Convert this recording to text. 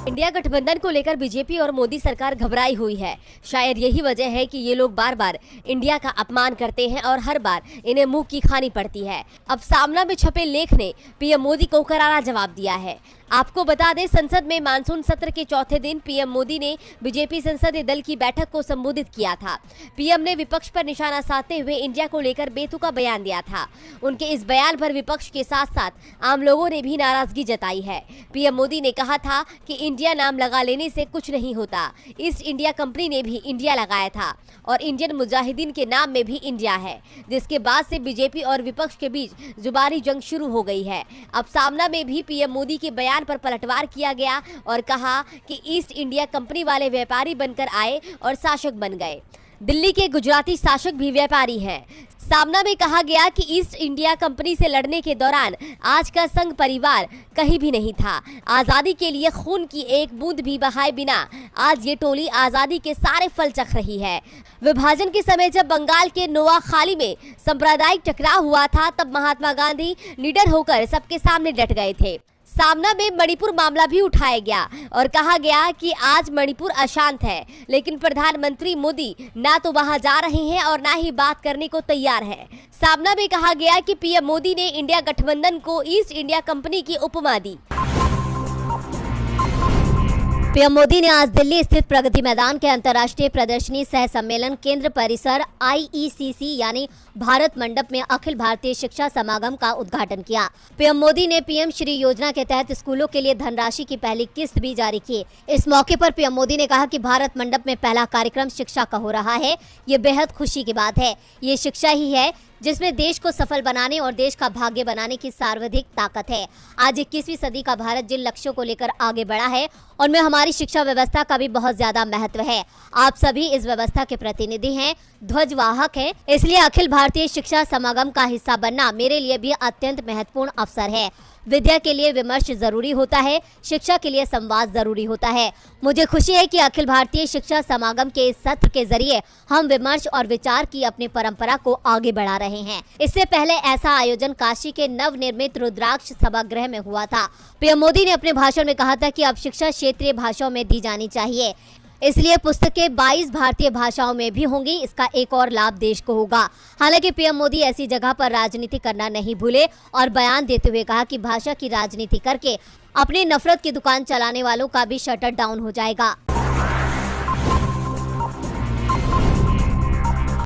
India गठबंधन को लेकर बीजेपी और मोदी सरकार घबराई हुई है। शायद यही वजह है कि ये लोग बार बार इंडिया का अपमान करते हैं और हर बार इन्हें मुंह की खानी पड़ती है। अब सामना में छपे लेख ने पीएम मोदी को करारा जवाब दिया है। आपको बता दें, संसद में मानसून सत्र के चौथे दिन पीएम मोदी ने बीजेपी संसदीय दल की बैठक को संबोधित किया था। पीएम ने विपक्ष पर निशाना साधते हुए इंडिया को लेकर बेतुका बयान दिया था। उनके इस बयान पर विपक्ष के साथ साथ आम लोगों ने भी नाराजगी जताई है। पीएम मोदी ने कहा था कि इंडिया नाम लगा लेने से कुछ नहीं होता। ईस्ट इंडिया कंपनी ने भी इंडिया लगाया था और इंडियन मुजाहिदीन के नाम में भी इंडिया है, जिसके बाद से बीजेपी और विपक्ष के बीच जुबानी जंग शुरू हो गई है। अब सामना में भी पीएम मोदी के बयान पर पलटवार किया गया और कहा कि ईस्ट इंडिया कंपनी वाले व्यापारी बनकर आए और शासक बन गए। दिल्ली के गुजराती शासक भी व्यापारी हैं। सामना में कहा गया कि ईस्ट इंडिया कंपनी से लड़ने के दौरान आज का संघ परिवार कहीं भी नहीं था। आज़ादी के लिए खून की एक बूंद भी बहाए बिना आज ये टोली आज़ादी के सारे फल चख रही है। विभाजन के समय जब बंगाल के नोआखाली में सांप्रदायिक टकराव हुआ था, तब महात्मा गांधी लीडर होकर सबके सामने डट गए थे। सामना में मणिपुर मामला भी उठाया गया और कहा गया कि आज मणिपुर अशांत है, लेकिन प्रधानमंत्री मोदी ना तो वहां जा रहे हैं और ना ही बात करने को तैयार है। सामना में कहा गया कि पीएम मोदी ने इंडिया गठबंधन को ईस्ट इंडिया कंपनी की उपमा दी। पीएम मोदी ने आज दिल्ली स्थित प्रगति मैदान के अंतर्राष्ट्रीय प्रदर्शनी सह सम्मेलन केंद्र परिसर IECC यानी भारत मंडप में अखिल भारतीय शिक्षा समागम का उद्घाटन किया। पीएम मोदी ने पीएम श्री योजना के तहत स्कूलों के लिए धनराशि की पहली किस्त भी जारी की। इस मौके पर पीएम मोदी ने कहा कि भारत मंडप में पहला कार्यक्रम शिक्षा का हो रहा है। ये बेहद खुशी की बात है। ये शिक्षा ही है जिसमें देश को सफल बनाने और देश का भाग्य बनाने की सर्वाधिक ताकत है। आज 21वीं सदी का भारत जिन लक्ष्यों को लेकर आगे बढ़ा है, उनमें हमारी शिक्षा व्यवस्था का भी बहुत ज्यादा महत्व है। आप सभी इस व्यवस्था के प्रतिनिधि हैं, ध्वजवाहक हैं, इसलिए अखिल भारतीय शिक्षा समागम का हिस्सा बनना मेरे लिए भी अत्यंत महत्वपूर्ण अवसर है। विद्या के लिए विमर्श जरूरी होता है, शिक्षा के लिए संवाद जरूरी होता है। मुझे खुशी है कि अखिल भारतीय शिक्षा समागम के इस सत्र के जरिए हम विमर्श और विचार की अपनी परंपरा को आगे बढ़ा रहे हैं। इससे पहले ऐसा आयोजन काशी के नवनिर्मित रुद्राक्ष सभागृह में हुआ था। पीएम मोदी ने अपने भाषण में कहा था कि अब शिक्षा क्षेत्रीय भाषाओं में दी जानी चाहिए, इसलिए पुस्तकें 22 भारतीय भाषाओं में भी होंगी। इसका एक और लाभ देश को होगा। हालांकि पीएम मोदी ऐसी जगह पर राजनीति करना नहीं भूले और बयान देते हुए कहा कि भाषा की राजनीति करके अपनी नफरत की दुकान चलाने वालों का भी शटर डाउन हो जाएगा।